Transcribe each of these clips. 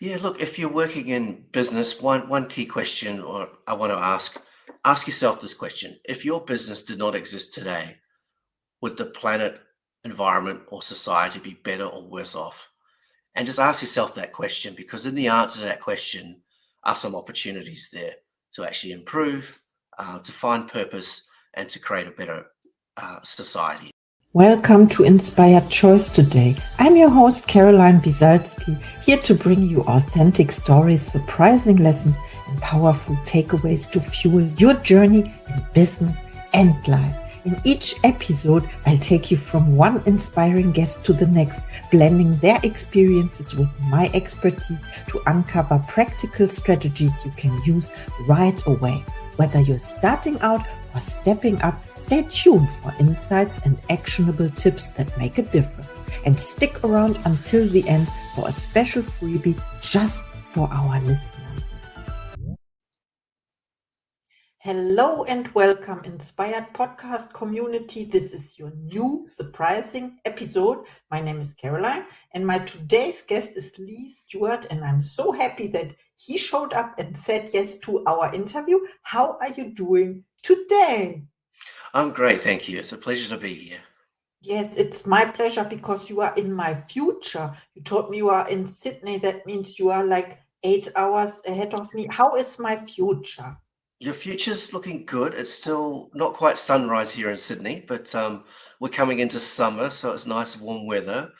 Yeah, look, if you're working in business, one key question or I want to ask yourself this question. If your business did not exist today, would the planet, environment, or society be better or worse off? And just ask yourself that question because in the answer to that question are some opportunities there to actually improve, to find purpose, and to create a better society. Welcome to Inspired Choice today. I'm your host, Caroline Biesalski, here to bring you authentic stories, surprising lessons, and powerful takeaways to fuel your journey in business and life. In each episode, I'll take you from one inspiring guest to the next, blending their experiences with my expertise to uncover practical strategies you can use right away. Whether you're starting out or stepping up, stay tuned for insights and actionable tips that make a difference. And stick around until the end for a special freebie just for our listeners. Hello and welcome, Inspired Podcast community. This is your new surprising episode. My name is Caroline and my today's guest is Lee Stewart, and I'm so happy that he showed up and said yes to our interview. How are you doing today? I'm great, thank you. It's a pleasure to be here. Yes, it's my pleasure because you are in my future. You told me you are in Sydney. That means you are like 8 hours ahead of me. How is my future? Your future's looking good. It's still not quite sunrise here in Sydney, but we're coming into summer, so it's nice warm weather.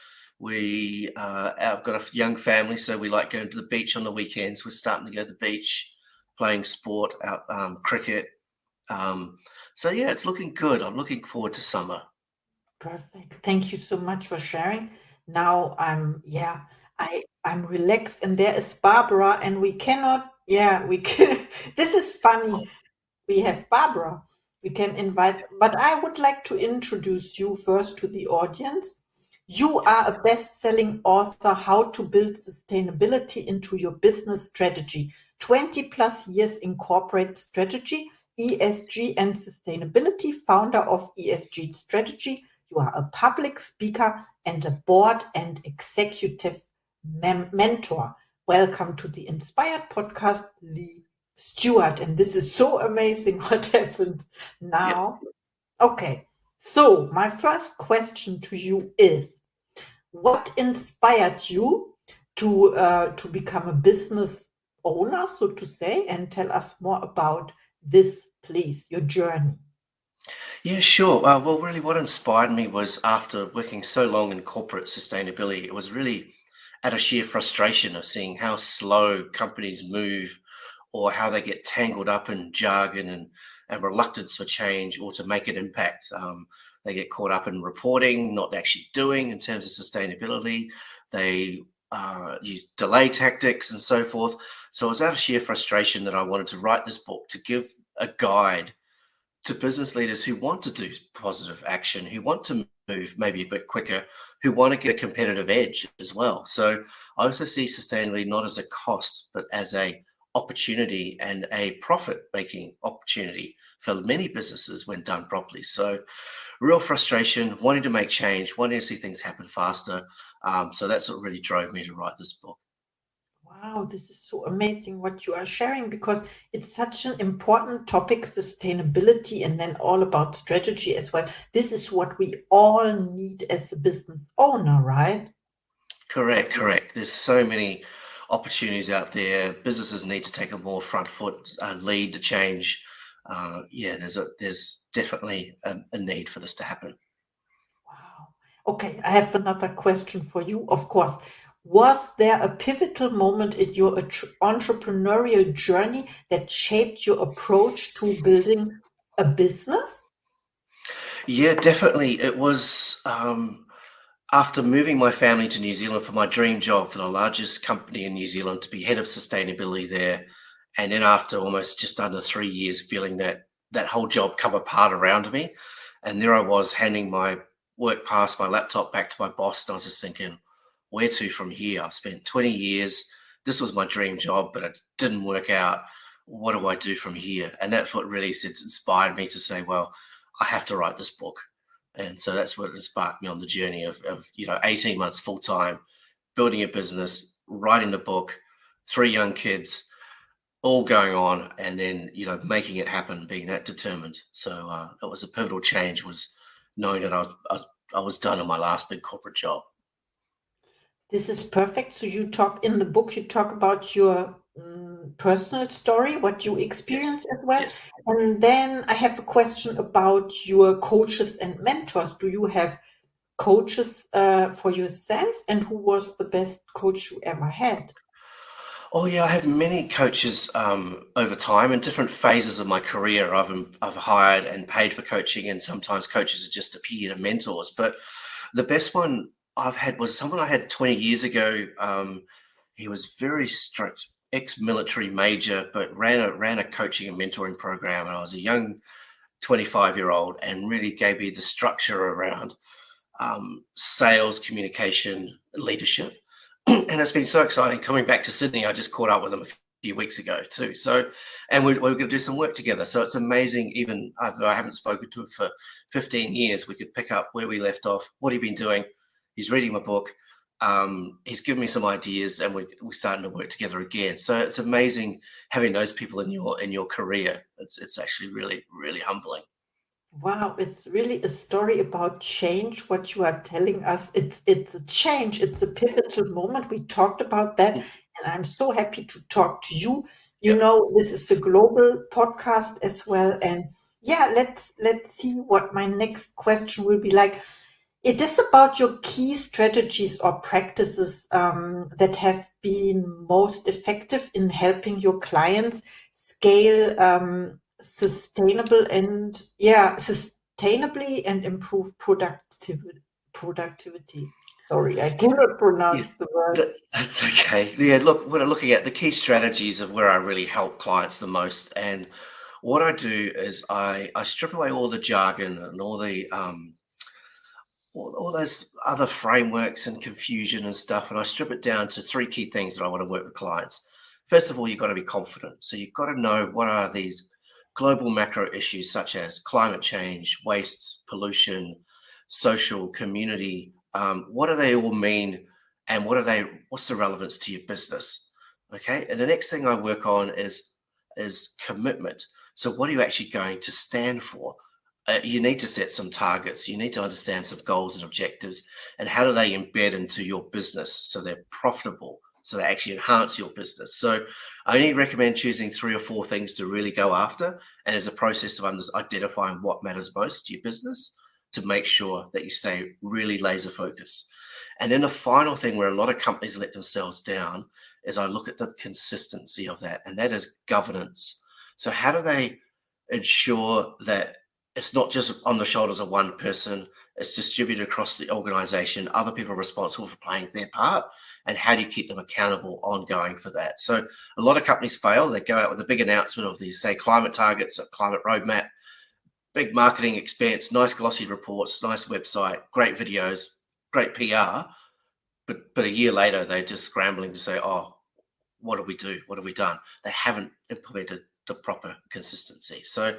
I've got a young family, so we like going to the beach on the weekends. We're starting to go to the beach, playing sport, out cricket. So yeah, it's looking good. I'm looking forward to summer. Perfect. Thank you so much for sharing. Now I'm relaxed, and there is Barbara, and we cannot, we can this is funny. We have Barbara. We can invite, but I would like to introduce you first to the audience. You are a best-selling author, How to Build Sustainability into Your Business Strategy. 20 plus years in corporate strategy, ESG and sustainability, founder of ESG Strategy. You are a public speaker and a board and executive mentor. Welcome to the Inspired Podcast, Lee Stewart. And this is so amazing what happens Yeah. now. Okay, so my first question to you is, what inspired you to become a business owner, so to say, and tell us more about this, please, your journey. Yeah, sure. Well, really, what inspired me was after working so long in corporate sustainability, it was really out of sheer frustration of seeing how slow companies move or how they get tangled up in jargon and reluctance for change or to make an impact. They get caught up in reporting, not actually doing in terms of sustainability. They use delay tactics and so forth. So it was out of sheer frustration that I wanted to write this book to give a guide to business leaders who want to do positive action, who want to move maybe a bit quicker, who want to get a competitive edge as well. So I also see sustainability not as a cost, but as a opportunity and a profit-making opportunity for many businesses when done properly. So real frustration, wanting to make change, wanting to see things happen faster. So that's what really drove me to write this book. Wow, this is so amazing what you are sharing because it's such an important topic, sustainability, and then all about strategy as well. This is what we all need as a business owner, right? Correct. There's so many opportunities out there. Businesses need to take a more front foot and lead the change. There's definitely a need for this to happen. Wow. Okay, I have another question for you. Of course, was there a pivotal moment in your entrepreneurial journey that shaped your approach to building a business? Yeah, definitely. It was after moving my family to New Zealand for my dream job for the largest company in New Zealand to be head of sustainability there. And then after almost just under 3 years, feeling that whole job come apart around me. And there I was handing my work past my laptop back to my boss. And I was just thinking, where to from here? I've spent 20 years. This was my dream job, but it didn't work out. What do I do from here? And that's what really inspired me to say, well, I have to write this book. And so that's what sparked me on the journey of 18 months full time, building a business, writing the book, 3 young kids, all going on, and then making it happen, being that determined. So that was a pivotal change, was knowing that I was done on my last big corporate job. This is perfect. So you talk in the book, you talk about your personal story, what you Yes, experience as well. yes. And then I have a question about your coaches and mentors. Do you have coaches for yourself? And who was the best coach you ever had? Oh yeah, I had many coaches over time in different phases of my career. I've hired and paid for coaching, and sometimes coaches are just peer mentors. But the best one I've had was someone I had 20 years ago. He was very strict, ex-military major, but ran a coaching and mentoring program. And I was a young 25-year-old, and really gave me the structure around sales, communication, leadership. And it's been so exciting coming back to Sydney. I just caught up with him a few weeks ago too. So, and we're going to do some work together. So it's amazing. Even though I haven't spoken to him for 15 years, we could pick up where we left off. What he's been doing. He's reading my book. He's given me some ideas, and we're starting to work together again. So it's amazing having those people in your career. It's actually really, really humbling. Wow, it's really a story about change, what you are telling us. It's a change, it's a pivotal moment. We talked about that, Mm. and I'm so happy to talk to you. You Yep. know, this is a global podcast as well. And yeah, let's see what my next question will be like. It is about your key strategies or practices that have been most effective in helping your clients scale sustainably and improve productivity. Sorry, I cannot Yeah, pronounce the words. that's okay. Yeah, look, what I'm looking at, the key strategies of where I really help clients the most. And what I do is I strip away all the jargon and all those other frameworks and confusion and stuff, and I strip it down to 3 key things that I want to work with clients. First of all, you've got to be confident. So you've got to know what are these global macro issues such as climate change, waste, pollution, social, community. What do they all mean, and what's the relevance to your business? Okay. And the next thing I work on is commitment. So what are you actually going to stand for? You need to set some targets. You need to understand some goals and objectives, and how do they embed into your business so they're profitable, so they actually enhance your business. So I only recommend choosing 3 or 4 things to really go after, and as a process of identifying what matters most to your business, to make sure that you stay really laser focused. And then the final thing where a lot of companies let themselves down is I look at the consistency of that, and that is governance. So how do they ensure that it's not just on the shoulders of one person, it's distributed across the organization, other people are responsible for playing their part, and how do you keep them accountable ongoing for that? So a lot of companies fail. They go out with a big announcement of these, say, climate targets, a climate roadmap, big marketing expense, nice glossy reports, nice website, great videos, great PR, but a year later they're just scrambling to say, oh, what do we do? What have we done? They haven't implemented the proper consistency. So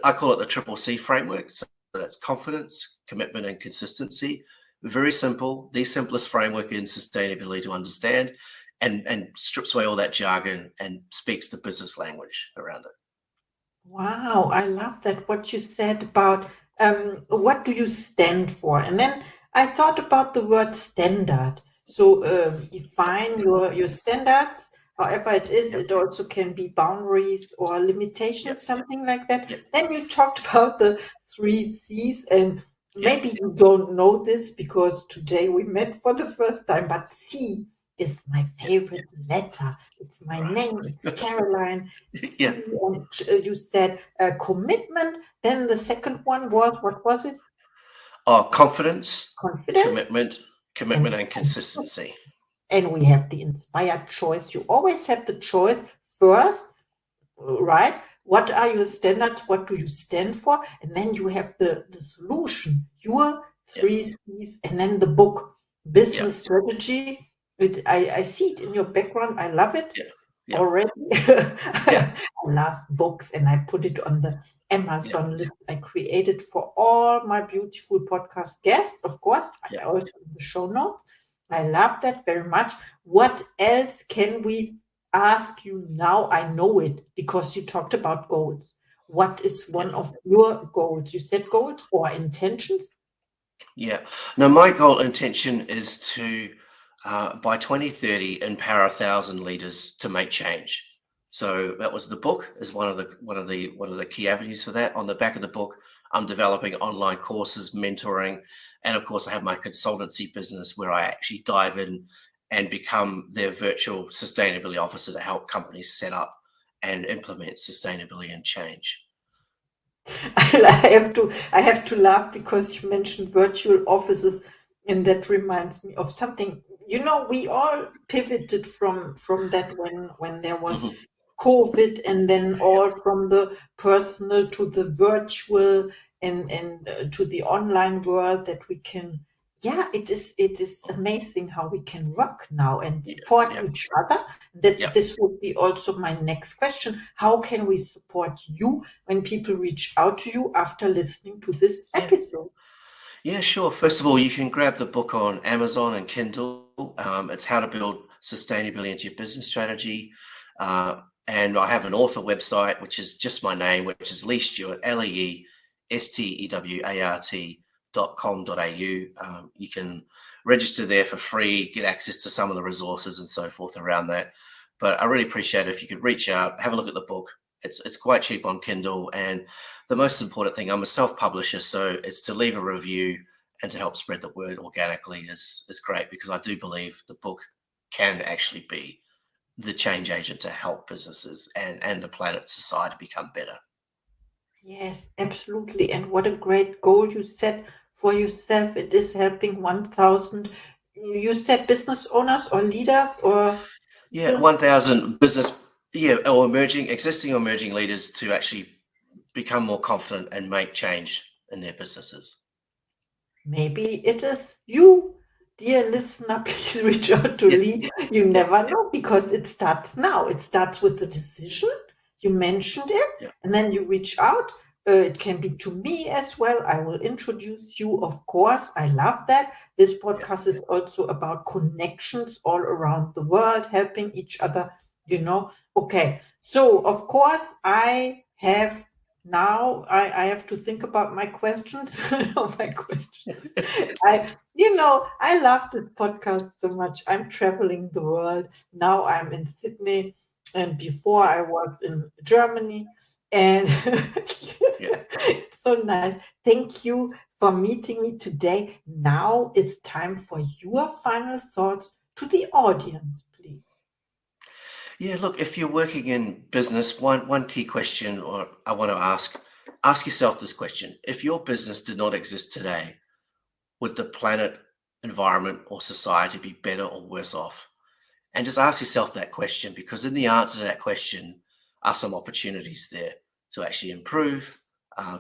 I call it the triple C framework. So that's confidence, commitment, and consistency. Very simple, the simplest framework in sustainability to understand, and strips away all that jargon and speaks the business language around it. Wow, I love that what you said about what do you stand for? And then I thought about the word standard. So define your standards, however it is. Yep, It also can be boundaries or limitations, yep, something like that. yep, Then you talked about the 3 C's, and yep. maybe you don't know this because today we met for the first time, but C is my Yep, favorite yep. letter. It's my name, it's Right. Caroline. Yeah. And you said commitment. Then the second one was, what was it? Oh, confidence, Confidence commitment, and and consistency. and we have the inspired choice. You always have the choice first, right? What are your standards? What do you stand for? And then you have the solution, your Yep, 3 C's, and then the book, yep, business strategy. I see it in your background. I love it yep, yep, already. yep, I love books, and I put it on the yep, Amazon list I created for all my beautiful podcast guests. Of course, I yep. also in the show notes. I love that very much. What else can we? ask you now, I know it because you talked about goals. What is one of your goals? You said goals or intentions? Yeah. No, my goal intention is to, by 2030, empower 1,000 leaders to make change. So that was the book is one of the key avenues for that. On the back of the book, I'm developing online courses, mentoring, and of course, I have my consultancy business where I actually dive in and become their virtual sustainability officer to help companies set up and implement sustainability and change. I have to laugh because you mentioned virtual offices, and that reminds me of something. We all pivoted from that when there was Mhm. COVID, and then Yeah, all from the personal to the virtual and to the online world that we can. Yeah, it is amazing how we can work now and yeah, support yeah, each other. That yeah, this would be also my next question. How can we support you when people reach out to you after listening to this yeah. episode? Yeah, sure. First of all, you can grab the book on Amazon and Kindle. It's How to Build Sustainability into Your Business Strategy. And I have an author website, which is just my name, which is Lee Stewart, LeeStewart.com.au. You can register there for free, get access to some of the resources and so forth around that. But I really appreciate it if you could reach out, have a look at the book. It's quite cheap on Kindle, and the most important thing, I'm a self-publisher, so it's to leave a review and to help spread the word organically is great, because I do believe the book can actually be the change agent to help businesses and the planet, society become better. Yes, absolutely. And what a great goal you set for yourself. It is helping 1,000. You said business owners or leaders or Yeah, people. 1,000 business, yeah, or existing or emerging leaders to actually become more confident and make change in their businesses. Maybe it is you, dear listener. Please reach out to Yeah, Lee. You yeah, never yeah, know because it starts now. It starts with the decision. You mentioned it, yeah, and then you reach out. It can be to me as well. I will introduce you, of course. I love that. This yeah, podcast is also about connections all around the world, helping each other. Okay, so of course, I have to think about my questions. No, my questions. I love this podcast so much. I'm traveling the world. Now I'm in Sydney, and before yeah, I was in Germany. And yeah. it's so nice. Thank you for meeting me today. Now it's time for your final thoughts to the audience, please. Yeah, look, if you're working in business, one key question, or I want to ask yourself this question. If your business did not exist today, would the planet, environment, or society be better or worse off? And just ask yourself that question, because in the answer to that question are some opportunities there to actually improve,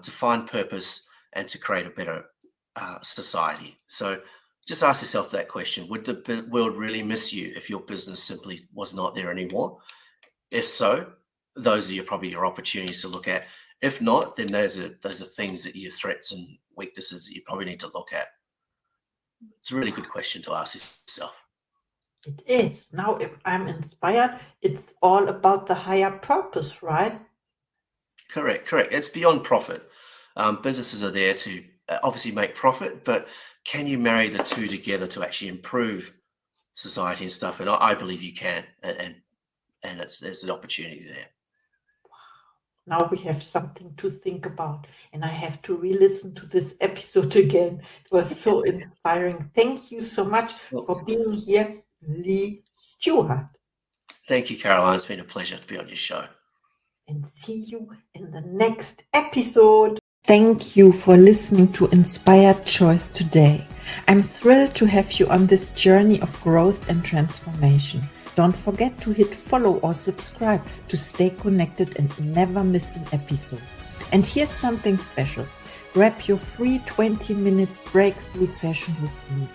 to find purpose, and to create a better society. So just ask yourself that question. Would the world really miss you if your business simply was not there anymore? If so, those are probably your opportunities to look at. If not, then those are things that your threats and weaknesses that you probably need to look at. It's a really good question to ask yourself. It is. Now, if I'm inspired, it's all about the higher purpose, right? Correct, correct. It's beyond profit. Businesses are there to obviously make profit, but can you marry the two together to actually improve society and stuff? And I believe you can, and there's an opportunity there. Now we have something to think about, and I have to re-listen to this episode again. It was so inspiring. Thank you so much Well, for being here, Lee Stewart, thank you, Caroline. It's been a pleasure to be on your show. and see you in the next episode. Thank you for listening to Inspired Choice today. I'm thrilled to have you on this journey of growth and transformation. Don't forget to hit follow or subscribe to stay connected and never miss an episode. And here's something special. Grab your free 20-minute breakthrough session with me.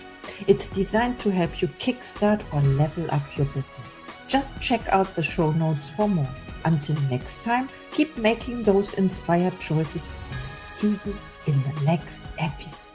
It's designed to help you kickstart or level up your business. Just check out the show notes for more. Until next time, keep making those inspired choices. See you in the next episode.